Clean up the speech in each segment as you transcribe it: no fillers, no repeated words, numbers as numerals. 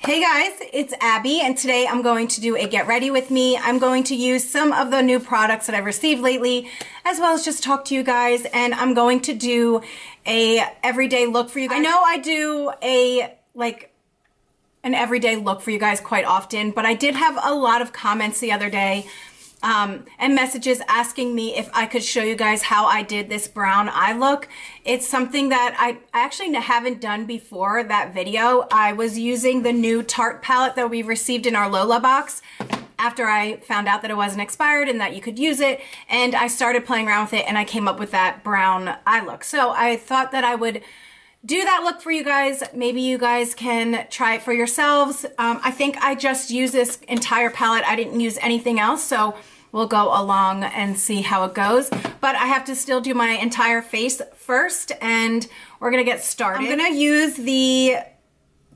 Hey guys, it's Abby, and today I'm going to do a get ready with me. I'm going to use some of the new products that I've received lately, as well as just talk to you guys, and I'm going to do a everyday look for you guys. I know I do an everyday look for you guys quite often, but I did have a lot of comments the other day and messages asking me if I could show you guys how I did this brown eye look. It's something that I actually haven't done before that video. I was using the new Tarte palette that we received in our Lola box after I found out that it wasn't expired and that you could use it, and I started playing around with it and I came up with that brown eye look. So I thought that I would do that look for you guys. Maybe you guys can try it for yourselves. I think I just used this entire palette. I didn't use anything else, so we'll go along and see how it goes. But I have to still do my entire face first, and we're gonna get started. I'm gonna use the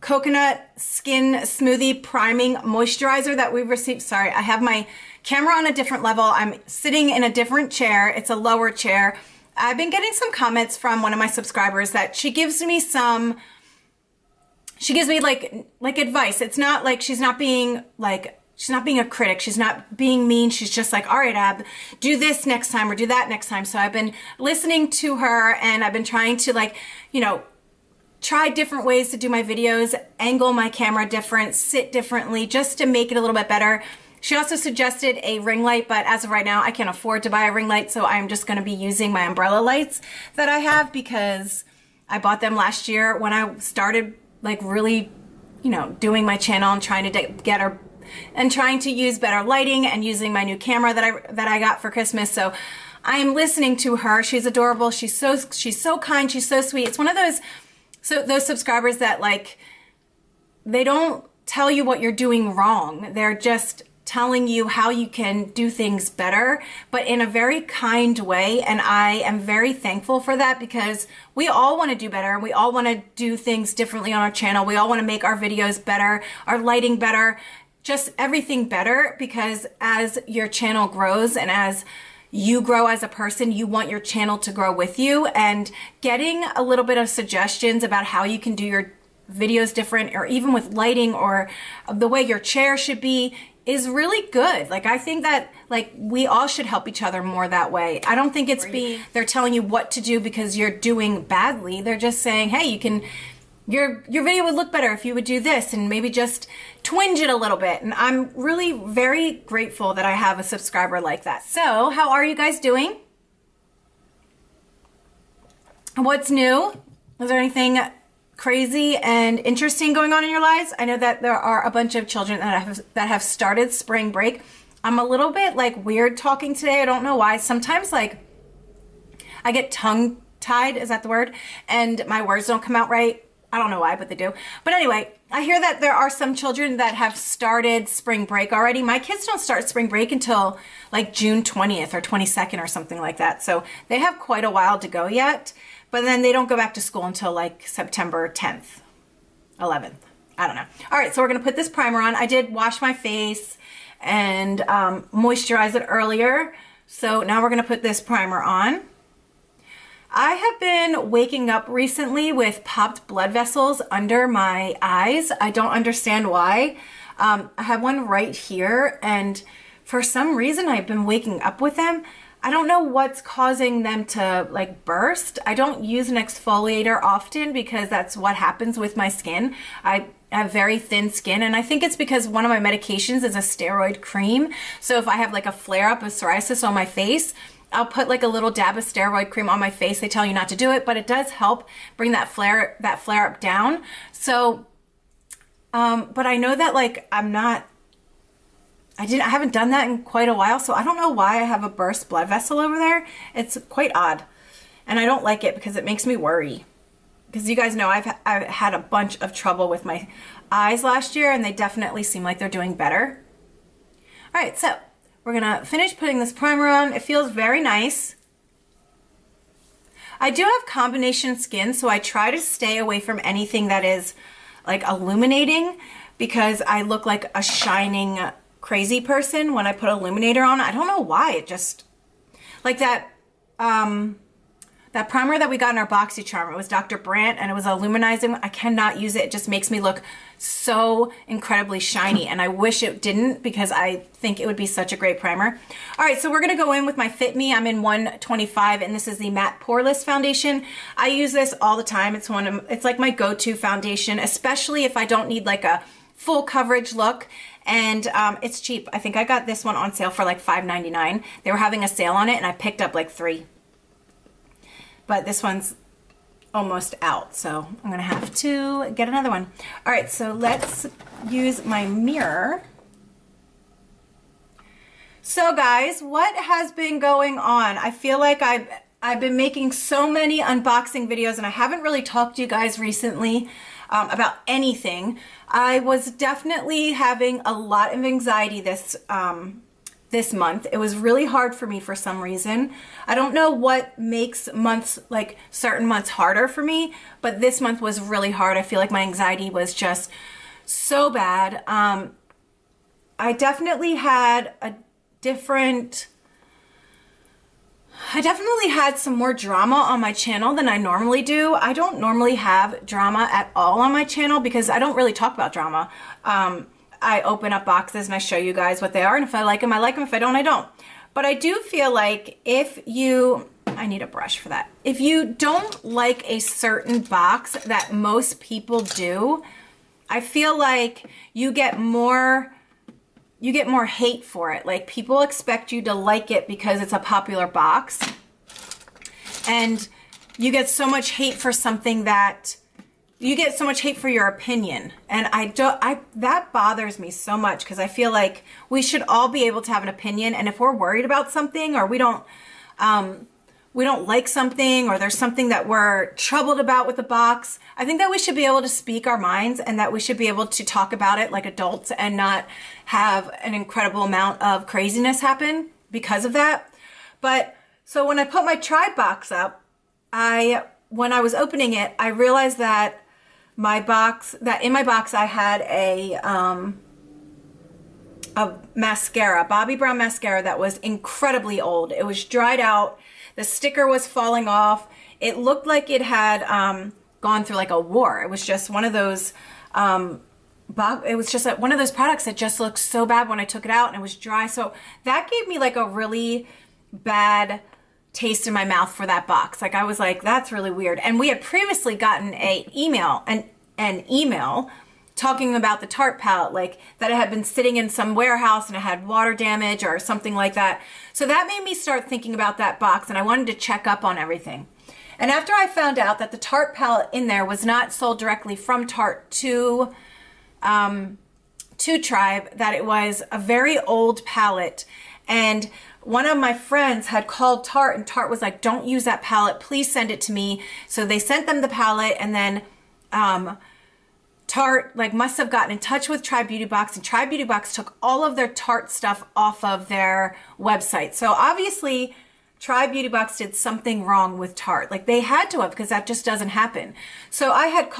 Coconut Skin Smoothie Priming Moisturizer that we received. Sorry, I have my camera on a different level. I'm sitting in a different chair. It's a lower chair. I've been getting some comments from one of my subscribers that she gives me like advice. It's not like she's not being a critic. She's not being mean. She's just like, all right, Ab, do this next time or do that next time. So I've been listening to her, and I've been trying to try different ways to do my videos, angle my camera different, sit differently, just to make it a little bit better. She also suggested a ring light, but as of right now, I can't afford to buy a ring light, so I'm just going to be using my umbrella lights that I have because I bought them last year when I started really, doing my channel and trying to use better lighting and using my new camera that I got for Christmas. So I am listening to her. She's adorable. She's so kind. She's so sweet. It's one of those subscribers that they don't tell you what you're doing wrong. They're just telling you how you can do things better, but in a very kind way. And I am very thankful for that because we all want to do better, and we all want to do things differently on our channel. We all want to make our videos better, our lighting better, just everything better, because as your channel grows and as you grow as a person, you want your channel to grow with you, and getting a little bit of suggestions about how you can do your videos different, or even with lighting or the way your chair should be, is really good. I think that we all should help each other more that way. I don't think they're telling you what to do because you're doing badly. They're just saying, hey, your video would look better if you would do this, and maybe just twinge it a little bit. And I'm really very grateful that I have a subscriber like that. So how are you guys doing? What's new? Is there anything crazy and interesting going on in your lives? I know that there are a bunch of children that have started spring break. I'm a little bit weird talking today. I don't know why. Sometimes I get tongue tied, is that the word? And my words don't come out right. I don't know why, but they do. But anyway, I hear that there are some children that have started spring break already. My kids don't start spring break until June 20th or 22nd or something like that. So they have quite a while to go yet. But then they don't go back to school until September 10th, 11th. I don't know. All right, so we're going to put this primer on. I did wash my face and moisturize it earlier. So now we're going to put this primer on. I have been waking up recently with popped blood vessels under my eyes. I don't understand why. I have one right here, and for some reason I've been waking up with them. I don't know what's causing them to burst. I don't use an exfoliator often because that's what happens with my skin. I have very thin skin, and I think it's because one of my medications is a steroid cream. So if I have a flare-up of psoriasis on my face, I'll put a little dab of steroid cream on my face. They tell you not to do it, but it does help bring that flare-up down. So, but I know that I haven't done that in quite a while, so I don't know why I have a burst blood vessel over there. It's quite odd, and I don't like it because it makes me worry. Because you guys know I've had a bunch of trouble with my eyes last year, and they definitely seem like they're doing better. All right, so we're gonna finish putting this primer on. It feels very nice. I do have combination skin, so I try to stay away from anything that is illuminating, because I look like a shining crazy person when I put illuminator on. I don't know why. It just that that primer that we got in our BoxyCharm. It was Dr. Brandt, and it was a luminizing. I cannot use it. It just makes me look so incredibly shiny, and I wish it didn't because I think it would be such a great primer. All right, so we're gonna go in with my Fit Me. I'm in 125, and this is the Matte Poreless Foundation. I use this all the time. It's like my go-to foundation, especially if I don't need like a full coverage look. And it's cheap. I think I got this one on sale for like $5.99. They were having a sale on it, and I picked up like 3. But this one's almost out, so I'm gonna have to get another one. All right, so let's use my mirror. So guys, what has been going on? I feel like I've been making so many unboxing videos, and I haven't really talked to you guys recently about anything. I was definitely having a lot of anxiety this month. It was really hard for me for some reason. I don't know what makes months, like certain months, harder for me, but this month was really hard. I feel like my anxiety was just so bad. I definitely had some more drama on my channel than I normally do. I don't normally have drama at all on my channel because I don't really talk about drama. I open up boxes and I show you guys what they are, and if I like them, I like them. If I don't, I don't. But I do feel like I need a brush for that. If you don't like a certain box that most people do, I feel like you get more hate for it. Like, people expect you to like it because it's a popular box, and you get so much hate for something that you get so much hate for your opinion. And that bothers me so much because I feel like we should all be able to have an opinion. And if we're worried about something, or we don't like something, or there's something that we're troubled about with the box, I think that we should be able to speak our minds, and that we should be able to talk about it like adults and not have an incredible amount of craziness happen because of that. But so when I put my Tribe box up, when I was opening it, I realized that in my box I had a mascara, Bobbi Brown mascara, that was incredibly old. It was dried out. The sticker was falling off. It looked like it had gone through like a war. It was just one of those one of those products that just looked so bad when I took it out, and it was dry. So that gave me like a really bad taste in my mouth for that box. Like, I was like, that's really weird. And we had previously gotten an email talking about the Tarte palette, like that it had been sitting in some warehouse and it had water damage or something like that. So that made me start thinking about that box, and I wanted to check up on everything. And after I found out that the Tarte palette in there was not sold directly from Tarte to Tribe, that it was a very old palette, and one of my friends had called Tarte, and Tarte was like, don't use that palette, please send it to me. So they sent them the palette, and then Tarte like must have gotten in touch with Tribe Beauty Box, and Tribe Beauty Box took all of their Tarte stuff off of their website. So obviously Tribe Beauty Box did something wrong with Tarte. Like, they had to have, because that just doesn't happen. So I had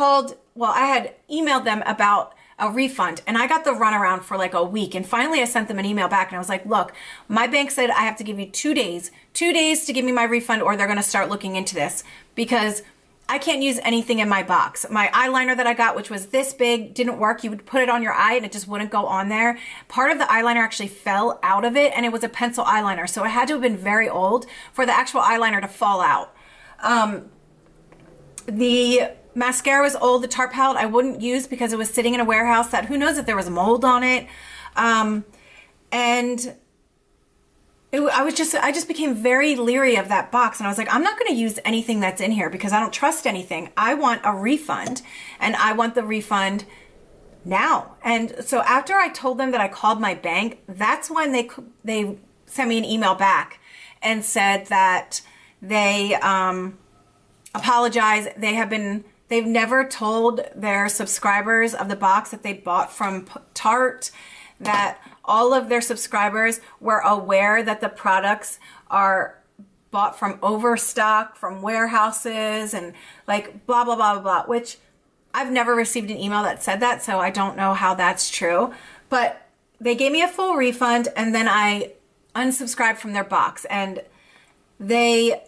emailed them about a refund, and I got the runaround for like a week, and finally I sent them an email back, and I was like, look, my bank said I have to give you 2 days to give me my refund, or they're going to start looking into this, because I can't use anything in my box. My eyeliner that I got, which was this big, didn't work. You would put it on your eye and it just wouldn't go on there. Part of the eyeliner actually fell out of it, and it was a pencil eyeliner, so it had to have been very old for the actual eyeliner to fall out. The mascara was old. The Tarte palette I wouldn't use because it was sitting in a warehouse that who knows if there was mold on it. I just became very leery of that box, and I was like, I'm not going to use anything that's in here because I don't trust anything. I want a refund, and I want the refund now. And so after I told them that I called my bank, that's when they sent me an email back and said that they apologize. They've never told their subscribers of the box that they bought from Tarte that all of their subscribers were aware that the products are bought from overstock, from warehouses, and like blah, blah, blah, blah, blah, which I've never received an email that said that, so I don't know how that's true. But they gave me a full refund, and then I unsubscribed from their box, and they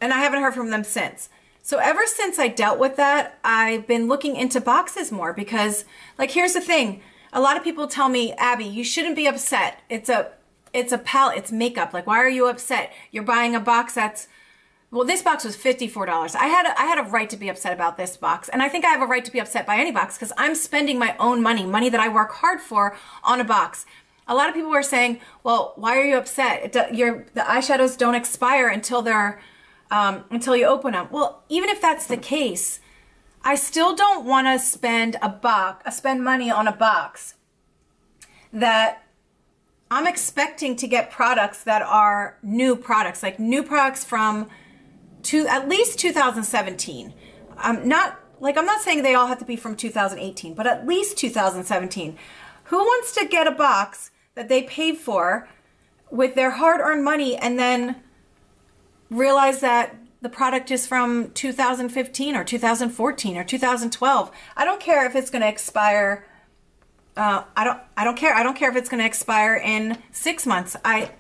And I haven't heard from them since. So ever since I dealt with that, I've been looking into boxes more because, like, here's the thing. A lot of people tell me, Abby, you shouldn't be upset. It's a palette, it's makeup. Like, why are you upset? You're buying a box that's, well, this box was $54. I had a right to be upset about this box. And I think I have a right to be upset by any box because I'm spending my own money that I work hard for on a box. A lot of people were saying, well, why are you upset? The eyeshadows don't expire until they're, until you open them. Well, even if that's the case, I still don't want to spend money on a box that I'm expecting to get products that are new products, like new products from at least 2017. I'm not saying they all have to be from 2018, but at least 2017. Who wants to get a box that they paid for with their hard-earned money and then realize that the product is from 2015 or 2014 or 2012? I don't care if it's going to expire. I don't care. I don't care if it's going to expire in 6 months. I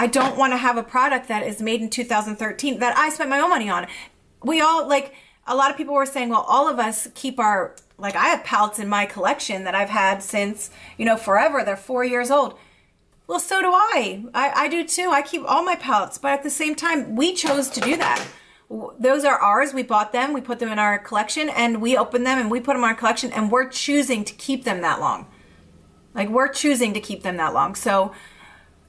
don't want to have a product that is made in 2013 that I spent my own money on. We all, like, a lot of people were saying, well, all of us keep our, like, I have palettes in my collection that I've had since, you know, forever. They're 4 years old. Well, so do I. I do too. I keep all my palettes, but at the same time, we chose to do that. Those are ours. We bought them. We put them in our collection and we opened them and we put them in our collection and we're choosing to keep them that long. Like, we're choosing to keep them that long. So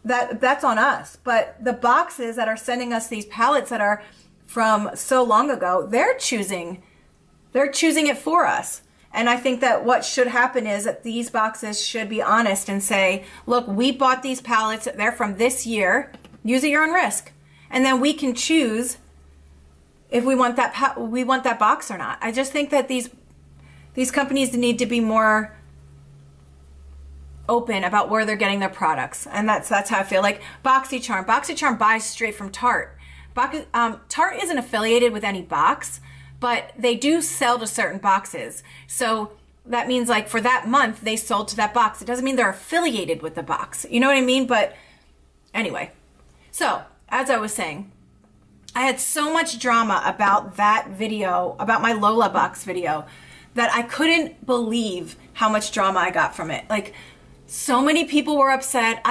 that's on us. But the boxes that are sending us these palettes that are from so long ago, they're choosing it for us. And I think that what should happen is that these boxes should be honest and say, look, we bought these palettes. They're from this year. Use at your own risk. And then we can choose if we want that box or not. I just think that these companies need to be more open about where they're getting their products, and that's how I feel. Like BoxyCharm. BoxyCharm buys straight from Tarte. Tarte isn't affiliated with any box, but they do sell to certain boxes. So that means, like, for that month they sold to that box. It doesn't mean they're affiliated with the box. You know what I mean? But anyway, so as I was saying, I had so much drama about that video, about my Lola box video, that I couldn't believe how much drama I got from it. Like, so many people were upset.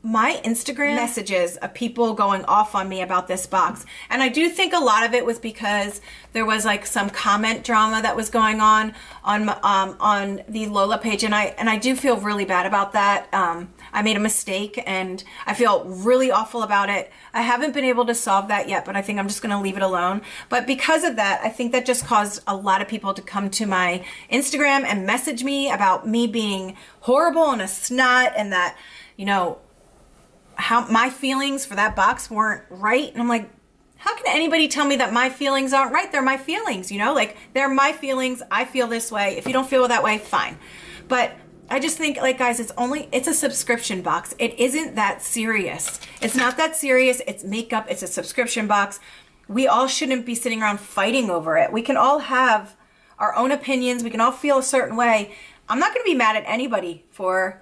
My Instagram messages of people going off on me about this box. And I do think a lot of it was because there was, like, some comment drama that was going on the Lola page. And I do feel really bad about that. I made a mistake and I feel really awful about it. I haven't been able to solve that yet, but I think I'm just going to leave it alone. But because of that, I think that just caused a lot of people to come to my Instagram and message me about me being horrible and a snot, and that, you know, how my feelings for that box weren't right. And I'm like, how can anybody tell me that my feelings aren't right? They're my feelings, you know, like, they're my feelings. I feel this way. If you don't feel that way, fine. But I just think, like, guys, it's a subscription box. It isn't that serious. It's not that serious. It's makeup. It's a subscription box. We all shouldn't be sitting around fighting over it. We can all have our own opinions. We can all feel a certain way. I'm not going to be mad at anybody for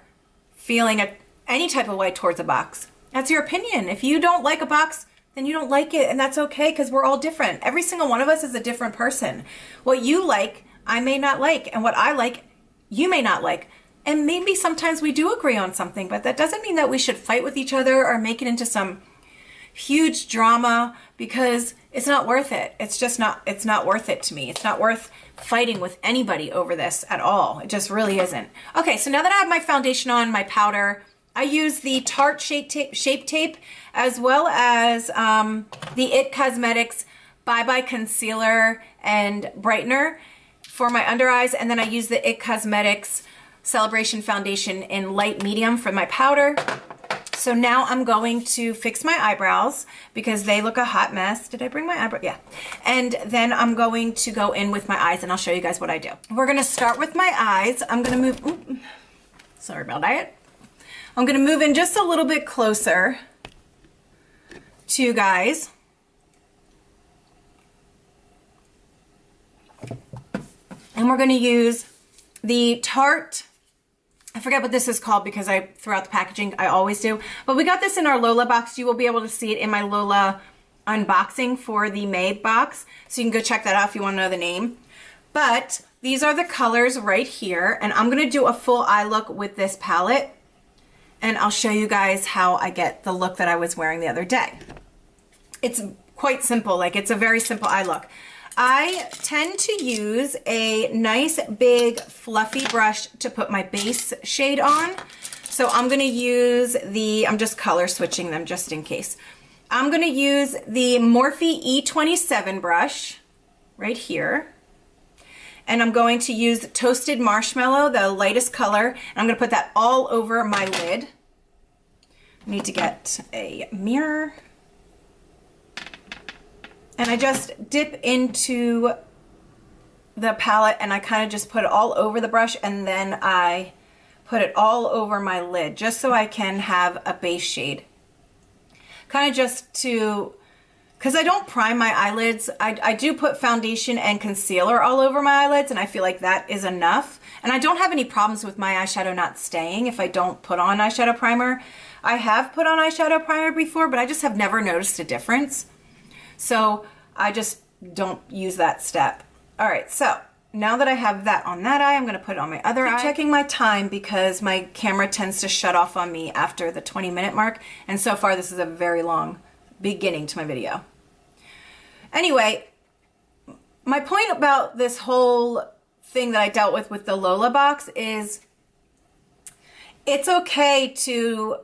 feeling any type of way towards a box. That's your opinion. If you don't like a box, then you don't like it, and that's okay, because we're all different. Every single one of us is a different person. What you like, I may not like, and what I like, you may not like. And maybe sometimes we do agree on something, but that doesn't mean that we should fight with each other or make it into some huge drama, because it's not worth it. It's just not, it's not worth it to me. It's not worth fighting with anybody over this at all. It just really isn't. Okay, so now that I have my foundation on, my powder, I use the Tarte Shape Tape as well as the IT Cosmetics Bye Bye Concealer and Brightener for my under eyes, and then I use the IT Cosmetics Celebration Foundation in light medium for my powder. So now I'm going to fix my eyebrows because they look a hot mess. Did I bring my eyebrow? Yeah. And then I'm going to go in with my eyes, and I'll show you guys what I do. We're going to start with my eyes. I'm going to move, sorry about that. I'm going to move in just a little bit closer to you guys. And we're going to use the Tarte, I forget what this is called because throughout the packaging, I always do. But we got this in our Lola box. You will be able to see it in my Lola unboxing for the May box, so you can go check that out if you want to know the name. But these are the colors right here, and I'm going to do a full eye look with this palette, and I'll show you guys how I get the look that I was wearing the other day. It's quite simple, like it's a very simple eye look. I tend to use a nice big fluffy brush to put my base shade on. So I'm going to use I'm just color switching them just in case. I'm going to use the Morphe E27 brush right here. And I'm going to use Toasted Marshmallow, the lightest color. And I'm going to put that all over my lid. I need to get a mirror. And I just dip into the palette and I kind of just put it all over the brush, and then I put it all over my lid just so I can have a base shade. Kind of just to, because I don't prime my eyelids. I do put foundation and concealer all over my eyelids, and I feel like that is enough. And I don't have any problems with my eyeshadow not staying if I don't put on eyeshadow primer. I have put on eyeshadow primer before, but I just have never noticed a difference. So I just don't use that step. All right, so now that I have that on that eye, I'm going to put it on my other eye. I'm checking my time because my camera tends to shut off on me after the 20-minute mark. And so far, this is a very long beginning to my video. Anyway, my point about this whole thing that I dealt with the Lola box is it's okay to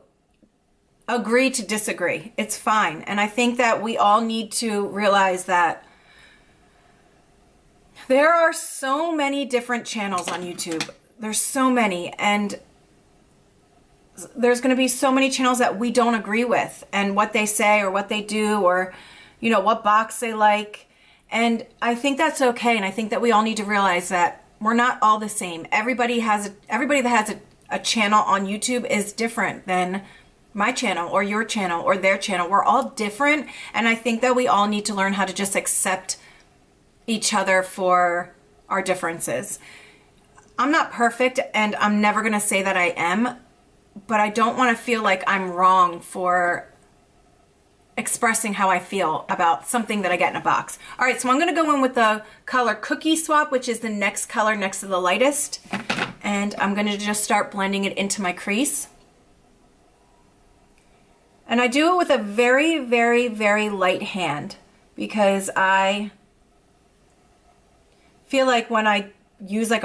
agree to disagree. It's fine. And I think that we all need to realize that there are so many different channels on YouTube. There's so many, and there's going to be so many channels that we don't agree with, and what they say or what they do, or you know, what box they like. And I think that's okay. And I think that we all need to realize that we're not all the same. Everybody that has a channel on YouTube is different than my channel or your channel or their channel. We're all different, and I think that we all need to learn how to just accept each other for our differences. I'm not perfect, and I'm never gonna say that I am, but I don't want to feel like I'm wrong for expressing how I feel about something that I get in a box. All right, so I'm gonna go in with the color Cookie Swap, which is the next color next to the lightest, and I'm gonna just start blending it into my crease. And I do it with a very, very, very light hand, because I feel like when I use a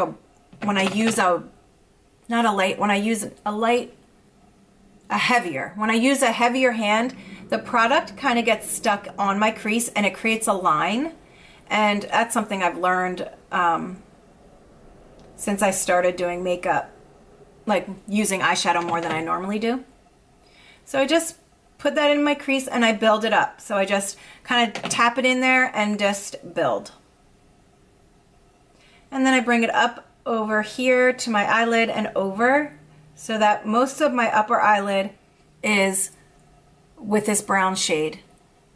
heavier hand, the product kind of gets stuck on my crease and it creates a line. And that's something I've learned since I started doing makeup, like using eyeshadow more than I normally do. So I just put that in my crease and I build it up. So I just kind of tap it in there and just build. And then I bring it up over here to my eyelid and over, so that most of my upper eyelid is with this brown shade.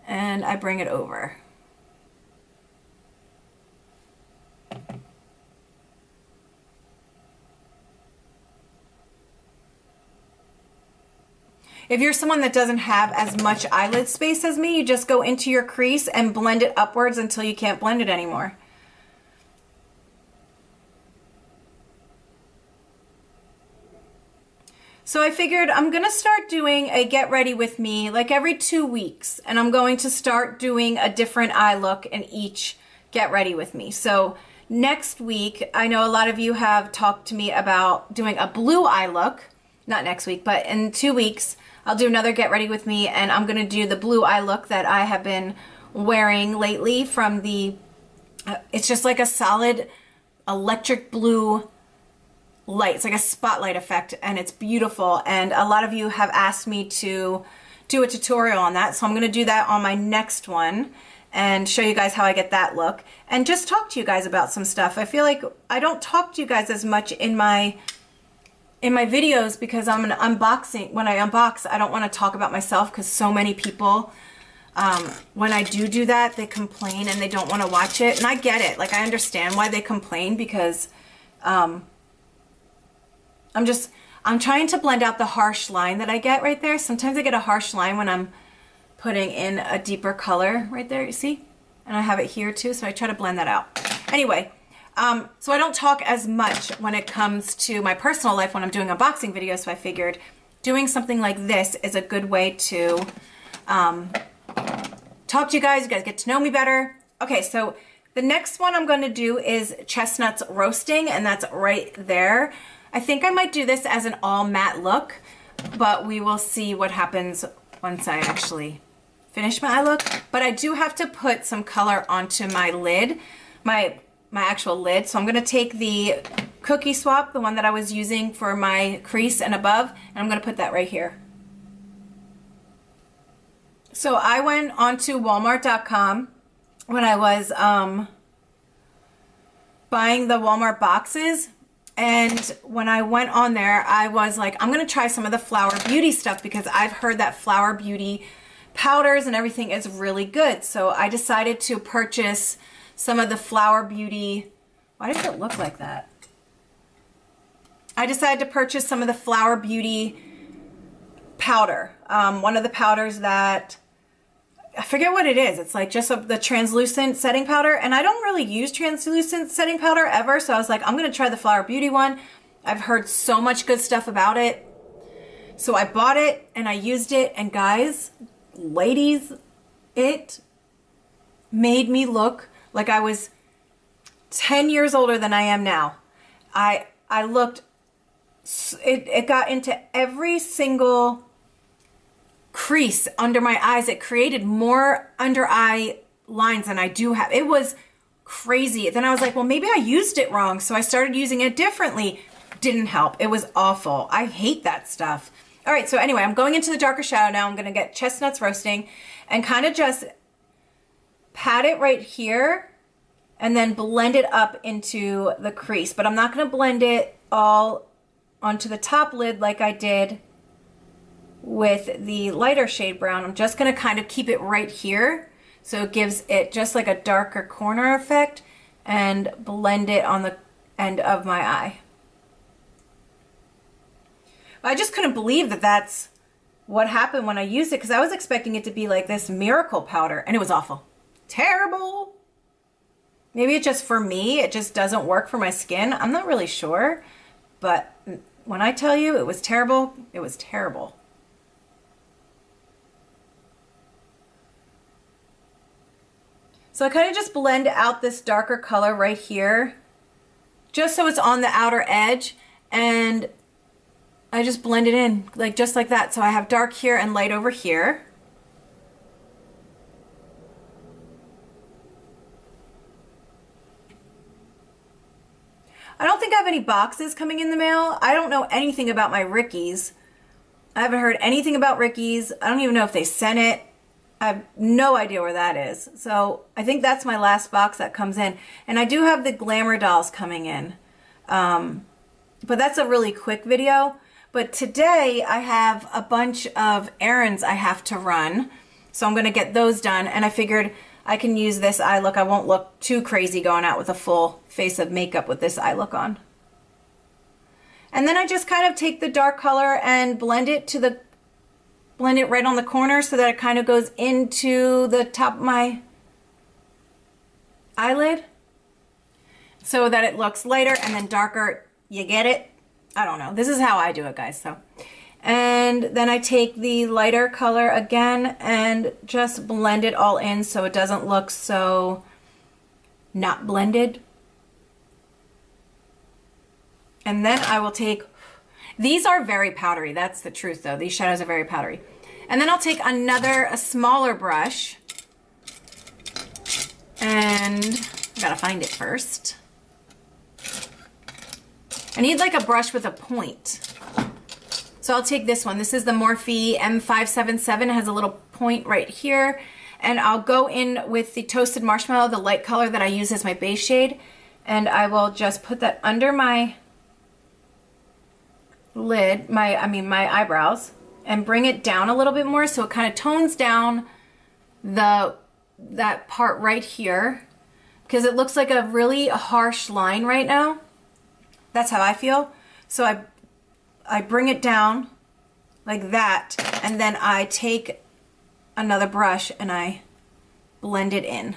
And I bring it over. If you're someone that doesn't have as much eyelid space as me, you just go into your crease and blend it upwards until you can't blend it anymore. So I figured I'm gonna start doing a get ready with me like every 2 weeks, and I'm going to start doing a different eye look in each get ready with me. So next week, I know a lot of you have talked to me about doing a blue eye look, not next week, but in 2 weeks, I'll do another get ready with me, and I'm gonna do the blue eye look that I have been wearing lately from the, it's just like a solid electric blue light. It's like a spotlight effect, and it's beautiful. And a lot of you have asked me to do a tutorial on that. So I'm gonna do that on my next one and show you guys how I get that look, and just talk to you guys about some stuff. I feel like I don't talk to you guys as much in my videos because I'm an unboxing. When I unbox, I don't want to talk about myself, because so many people, when I do that, they complain and they don't want to watch it. And I get it. Like, I understand why they complain, because I'm trying to blend out the harsh line that I get right there. Sometimes I get a harsh line when I'm putting in a deeper color right there, you see? And I have it here too, so I try to blend that out. Anyway, so I don't talk as much when it comes to my personal life when I'm doing unboxing videos, so I figured doing something like this is a good way to talk to you guys get to know me better. Okay, so the next one I'm going to do is chestnuts roasting, and that's right there. I think I might do this as an all matte look, but we will see what happens once I actually finish my eye look. But I do have to put some color onto my lid, my actual lid. So I'm going to take the Cookie Swap, the one that I was using for my crease and above, and I'm going to put that right here. So I went onto Walmart.com when I was buying the Walmart boxes, and when I went on there, I was like, I'm going to try some of the Flower Beauty stuff because I've heard that Flower Beauty powders and everything is really good. So I decided to purchase some of the Flower Beauty. Why does it look like that? I decided to purchase some of the Flower Beauty powder. One of the powders that, I forget what it is. It's like just the translucent setting powder, and I don't really use translucent setting powder ever, so I was like, I'm going to try the Flower Beauty one. I've heard so much good stuff about it. So I bought it and I used it, and guys, ladies, it made me look like I was 10 years older than I am now. I looked, it got into every single crease under my eyes. It created more under eye lines than I do have. It was crazy. Then I was like, well, maybe I used it wrong. So I started using it differently. Didn't help. It was awful. I hate that stuff. All right. So anyway, I'm going into the darker shadow now. I'm going to get chestnuts roasting and kind of just pat it right here and then blend it up into the crease. But I'm not going to blend it all onto the top lid like I did with the lighter shade brown. I'm just going to kind of keep it right here so it gives it just like a darker corner effect, and blend it on the end of my eye. I just couldn't believe that that's what happened when I used it, because I was expecting it to be like this miracle powder, and it was awful. Terrible. Maybe it's just for me, it just doesn't work for my skin. I'm not really sure, but when I tell you it was terrible, it was terrible. So I kind of just blend out this darker color right here, just so it's on the outer edge, and I just blend it in, like just like that. So I have dark here and light over here. I don't think I have any boxes coming in the mail. I don't know anything about my Rickies. I haven't heard anything about Rickies. I don't even know if they sent it. I have no idea where that is. So I think that's my last box that comes in. And I do have the Glamour dolls coming in. But that's a really quick video. But today I have a bunch of errands I have to run. So I'm going to get those done. And I figured I can use this eye look. I won't look too crazy going out with a full face of makeup with this eye look on. And then I just kind of take the dark color and blend it right on the corner so that it kind of goes into the top of my eyelid so that it looks lighter and then darker. You get it? I don't know. This is how I do it, guys. So, and then I take the lighter color again and just blend it all in so it doesn't look so not blended. And then I will take, these are very powdery. That's the truth though. These shadows are very powdery. And then I'll take a smaller brush, and I gotta find it first. I need like a brush with a point. So I'll take this one. This is the Morphe M577. It has a little point right here. And I'll go in with the Toasted Marshmallow, the light color that I use as my base shade. And I will just put that under my lid, my eyebrows, and bring it down a little bit more so it kind of tones down that part right here, because it looks like a really harsh line right now. That's how I feel. So I bring it down like that, and then I take another brush and I blend it in.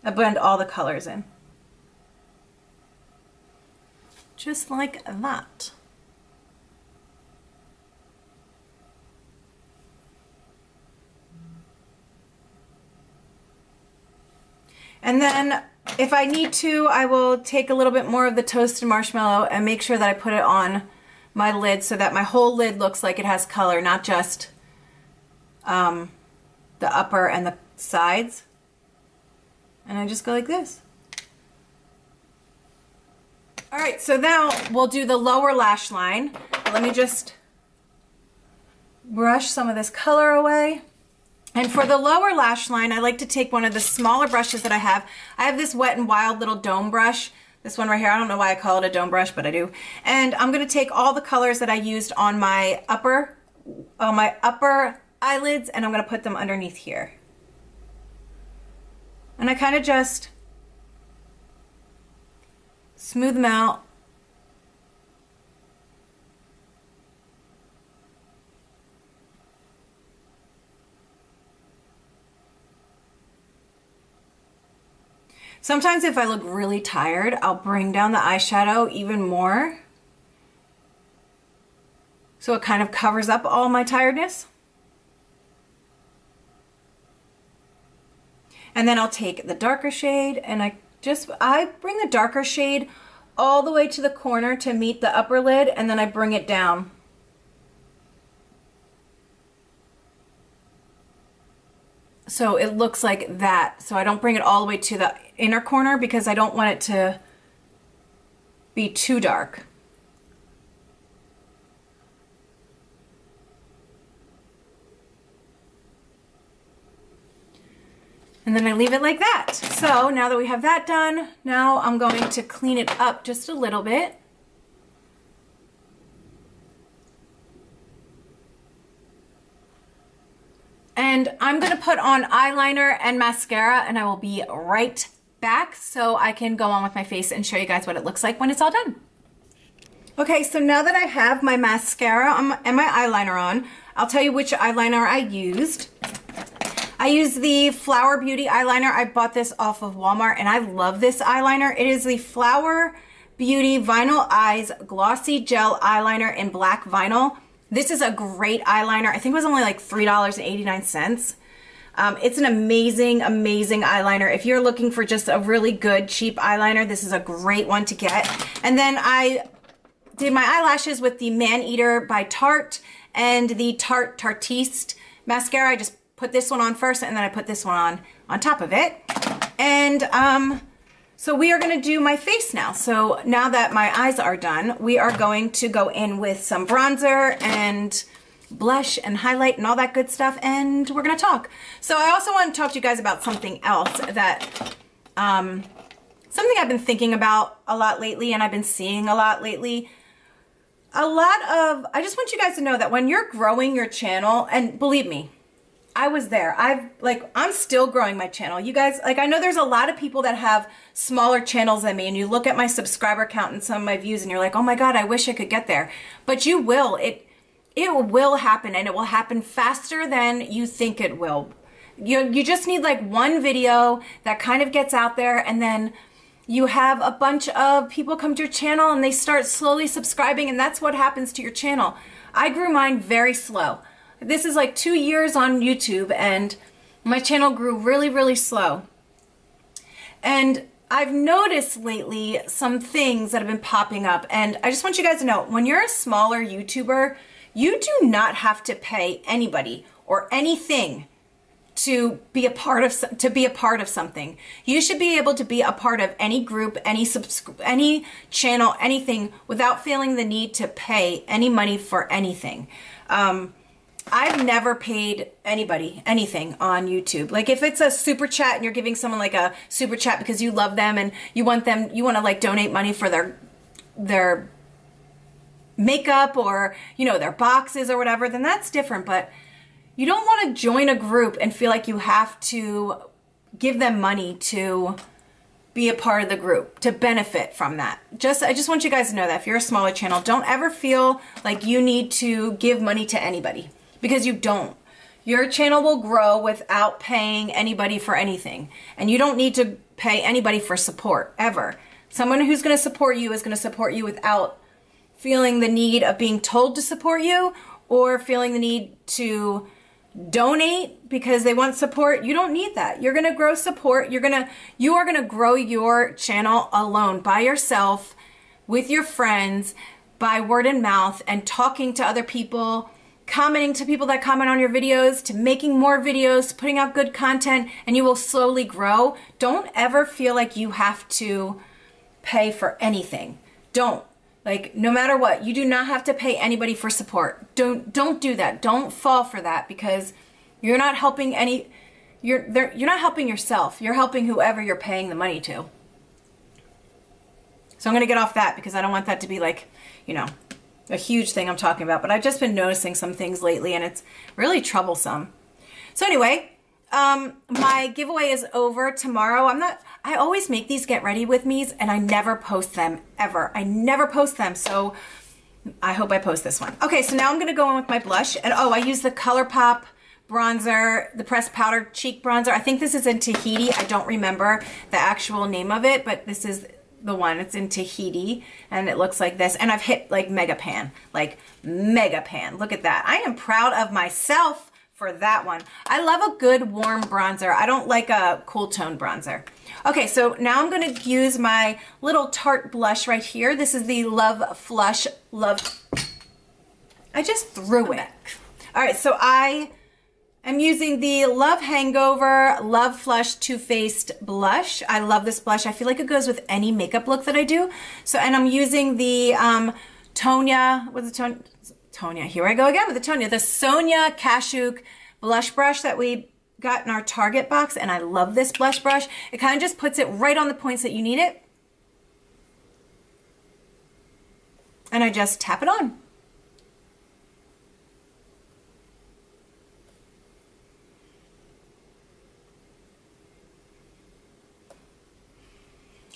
I blend all the colors in. Just like that. And then if I need to, I will take a little bit more of the toasted marshmallow and make sure that I put it on my lid so that my whole lid looks like it has color, not just the upper and the sides. And I just go like this. All right, so now we'll do the lower lash line. Let me just brush some of this color away. And for the lower lash line, I like to take one of the smaller brushes that I have. I have this Wet n Wild little dome brush. This one right here, I don't know why I call it a dome brush, but I do. And I'm gonna take all the colors that I used on my upper eyelids, and I'm gonna put them underneath here. And I kind of just smooth them out. Sometimes if I look really tired, I'll bring down the eyeshadow even more, so it kind of covers up all my tiredness. And then I'll take the darker shade and I bring the darker shade all the way to the corner to meet the upper lid, and then I bring it down. So it looks like that. So I don't bring it all the way to the inner corner because I don't want it to be too dark. And then I leave it like that. So now that we have that done, now I'm going to clean it up just a little bit. And I'm gonna put on eyeliner and mascara, and I will be right back so I can go on with my face and show you guys what it looks like when it's all done. Okay, so now that I have my mascara and my eyeliner on, I'll tell you which eyeliner I used. I used the Flower Beauty eyeliner. I bought this off of Walmart, and I love this eyeliner. It is the Flower Beauty Vinyl Eyes Glossy Gel Eyeliner in black vinyl. This is a great eyeliner. I think it was only like $3.89. It's an amazing, amazing eyeliner. If you're looking for just a really good, cheap eyeliner, this is a great one to get. And then I did my eyelashes with the Man Eater by Tarte and the Tarte Tartiste mascara. I just put this one on first, and then I put this one on top of it. And so we are gonna do my face now. So now that my eyes are done, we are going to go in with some bronzer and blush and highlight and all that good stuff, and we're gonna talk. So I also want to talk to you guys about something else that, something I've been thinking about a lot lately and I've been seeing a lot lately. I just want you guys to know that when you're growing your channel, and believe me, I was there. I'm still growing my channel. You guys, I know there's a lot of people that have smaller channels than me, and you look at my subscriber count and some of my views and you're like, oh my God, I wish I could get there. But you will. It will happen, and it will happen faster than you think it will. You just need like one video that kind of gets out there, and then you have a bunch of people come to your channel and they start slowly subscribing, and that's what happens to your channel. I grew mine very slow. This is like 2 years on YouTube, and my channel grew really, really slow. And I've noticed lately some things that have been popping up, and I just want you guys to know, when you're a smaller YouTuber, you do not have to pay anybody or anything to be a part of something. You should be able to be a part of any group, any channel, anything, without feeling the need to pay any money for anything. I've never paid anybody anything on YouTube. Like if it's a super chat and you're giving someone like a super chat because you love them and you want to like donate money for their makeup or, you know, their boxes or whatever, then that's different. But you don't want to join a group and feel like you have to give them money to be a part of the group, to benefit from that. I just want you guys to know that if you're a smaller channel, don't ever feel like you need to give money to anybody, because you don't. Your channel will grow without paying anybody for anything. And you don't need to pay anybody for support, ever. Someone who's going to support you is going to support you without feeling the need of being told to support you or feeling the need to donate because they want support. You don't need that. You're going to grow support. You are going to grow your channel alone, by yourself, with your friends, by word of mouth, and talking to other people, commenting to people that comment on your videos, to making more videos, to putting out good content, and you will slowly grow. Don't ever feel like you have to pay for anything. Don't. Like, no matter what, you do not have to pay anybody for support. Don't do that. Don't fall for that, because you're not helping you're not helping yourself. You're helping whoever you're paying the money to. So I'm going to get off that because I don't want that to be like, you know, a huge thing I'm talking about. But I've just been noticing some things lately and it's really troublesome. So anyway, my giveaway is over tomorrow. I always make these get ready with me's and I never post them ever. I never post them. So I hope I post this one. Okay, so now I'm going to go in with my blush. And oh, I use the ColourPop bronzer, the pressed powder cheek bronzer. I think this is in Tahiti. I don't remember the actual name of it, but this is the one. It's in Tahiti and it looks like this. And I've hit like mega pan. Look at that. I am proud of myself for that one. I love a good warm bronzer. I don't like a cool tone bronzer. Okay, so now I'm going to use my little Tarte blush right here. This is the Love Flush Love. I just threw it. All right, so I am using the Love Hangover Love Flush Too Faced blush. I love this blush. I feel like it goes with any makeup look that I do. So, and I'm using the Tonya, what's the Tonya? Here I go again with the Tonya. The Sonia Kashuk blush brush that we got in our Target box, and I love this blush brush. It kind of just puts it right on the points that you need it. And I just tap it on.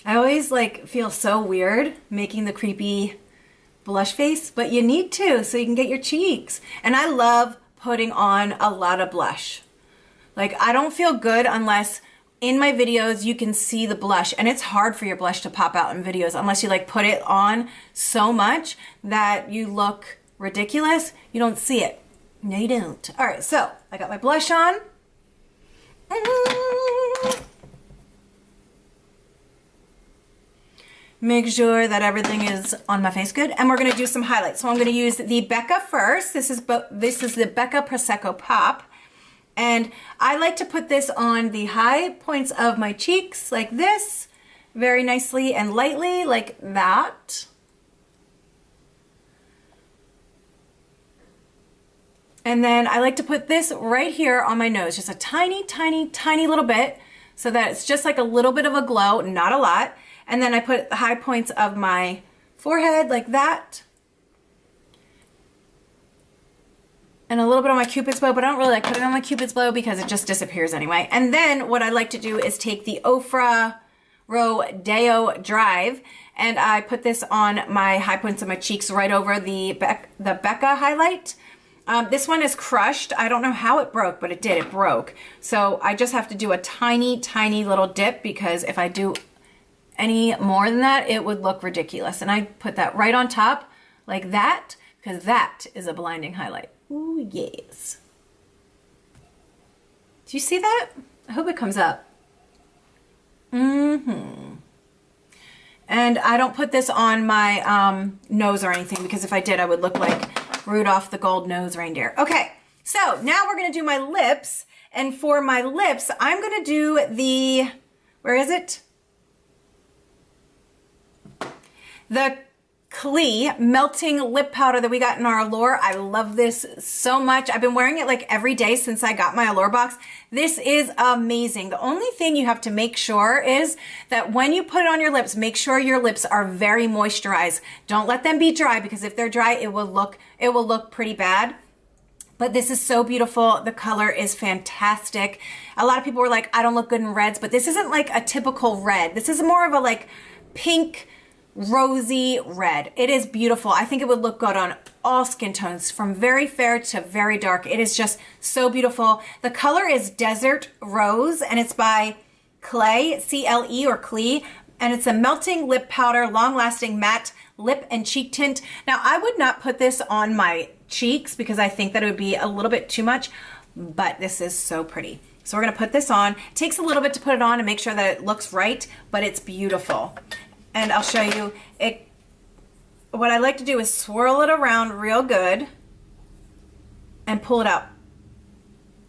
I always like feel so weird making the creepy blush face, but you need to so you can get your cheeks. And I love putting on a lot of blush. Like, I don't feel good unless in my videos you can see the blush, and it's hard for your blush to pop out in videos unless you like put it on so much that you look ridiculous. You don't see it. No, you don't. All right, so I got my blush on. Make sure that everything is on my face good. And we're gonna do some highlights. So I'm gonna use the Becca first. This is the Becca Prosecco Pop. And I like to put this on the high points of my cheeks like this, very nicely and lightly like that. And then I like to put this right here on my nose, just a tiny, tiny, tiny little bit, so that it's just like a little bit of a glow, not a lot. And then I put the high points of my forehead like that. And a little bit on my Cupid's bow, but I don't really like putting it on my Cupid's bow because it just disappears anyway. And then what I like to do is take the Ofra Rodeo Drive, and I put this on my high points of my cheeks right over the Becca highlight. This one is crushed. I don't know how it broke, but it did. It broke. So I just have to do a tiny, tiny little dip, because if I do any more than that, it would look ridiculous. And I put that right on top like that, because that is a blinding highlight. Ooh, yes. Do you see that? I hope it comes up. And I don't put this on my nose or anything, because if I did, I would look like Rudolph the Gold Nose Reindeer. Okay, so now we're gonna do my lips. And for my lips, I'm gonna do the, where is it? The Klee Melting Lip Powder that we got in our Allure. I love this so much. I've been wearing it like every day since I got my Allure box. This is amazing. The only thing you have to make sure is that when you put it on your lips, make sure your lips are very moisturized. Don't let them be dry, because if they're dry, it will look pretty bad. But this is so beautiful. The color is fantastic. A lot of people were like, I don't look good in reds, but this isn't like a typical red. This is more of a like pink, rosy red. It is beautiful. I think it would look good on all skin tones, from very fair to very dark. It is just so beautiful. The color is Desert Rose, and it's by Clay, C-L-E or Clee, and it's a melting lip powder, long-lasting matte lip and cheek tint. Now, I would not put this on my cheeks because I think that it would be a little bit too much, but this is so pretty. So we're gonna put this on. It takes a little bit to put it on and make sure that it looks right, but it's beautiful. And I'll show you it. What I like to do is swirl it around real good and pull it out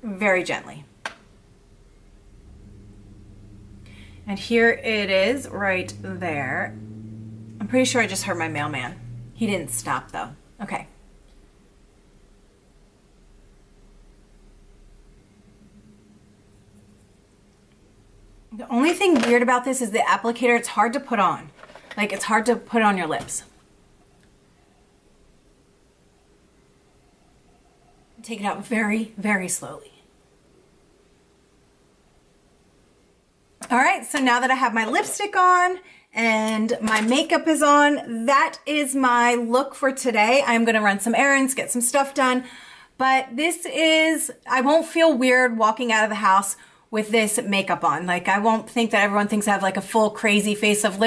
very gently. And here it is right there. I'm pretty sure I just heard my mailman. He didn't stop though. Okay. The only thing weird about this is the applicator. It's hard to put on. Like, it's hard to put on your lips. Take it out very, very slowly. All right, so now that I have my lipstick on and my makeup is on, that is my look for today. I'm gonna run some errands, get some stuff done, but this is, I won't feel weird walking out of the house with this makeup on. Like, I won't think that everyone thinks I have like a full crazy face of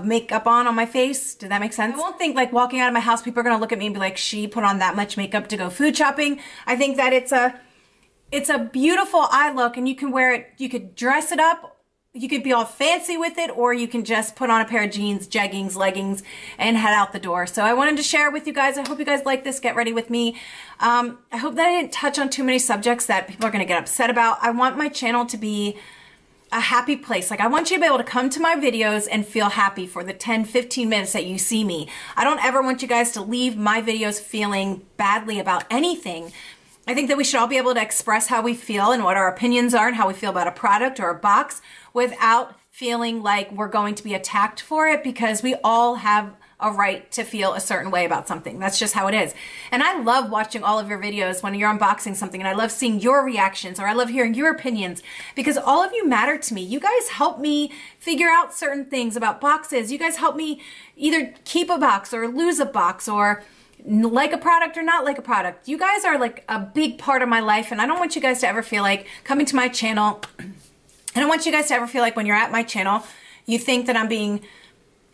makeup on my face. Did that make sense? I won't think like walking out of my house, people are gonna look at me and be like, she put on that much makeup to go food shopping. I think that it's a beautiful eye look, and you can wear it, you could dress it up, you could be all fancy with it, or you can just put on a pair of jeans, jeggings, leggings, and head out the door. So I wanted to share it with you guys. I hope you guys like this. Get ready with me. I hope that I didn't touch on too many subjects that people are going to get upset about. I want my channel to be a happy place. Like, I want you to be able to come to my videos and feel happy for the 10, 15 minutes that you see me. I don't ever want you guys to leave my videos feeling badly about anything. I think that we should all be able to express how we feel and what our opinions are and how we feel about a product or a box without feeling like we're going to be attacked for it, because we all have a right to feel a certain way about something. That's just how it is. And I love watching all of your videos when you're unboxing something, and I love seeing your reactions, or I love hearing your opinions, because all of you matter to me. You guys help me figure out certain things about boxes. You guys help me either keep a box or lose a box, or like a product or not like a product. You guys are like a big part of my life, and I don't want you guys to ever feel like coming to my channel, I don't want you guys to ever feel like when you're at my channel, you think that I'm being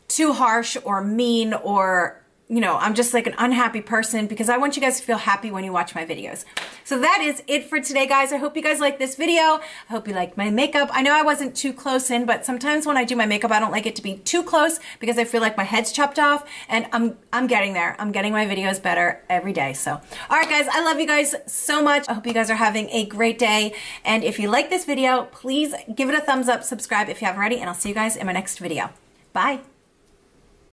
too harsh or mean, or, you know, I'm just like an unhappy person, because I want you guys to feel happy when you watch my videos. So that is it for today, guys. I hope you guys like this video. I hope you like my makeup. I know I wasn't too close in, but sometimes when I do my makeup, I don't like it to be too close because I feel like my head's chopped off, and I'm getting there. I'm getting my videos better every day. So, all right, guys, I love you guys so much. I hope you guys are having a great day. And if you like this video, please give it a thumbs up, subscribe if you haven't already, and I'll see you guys in my next video. Bye.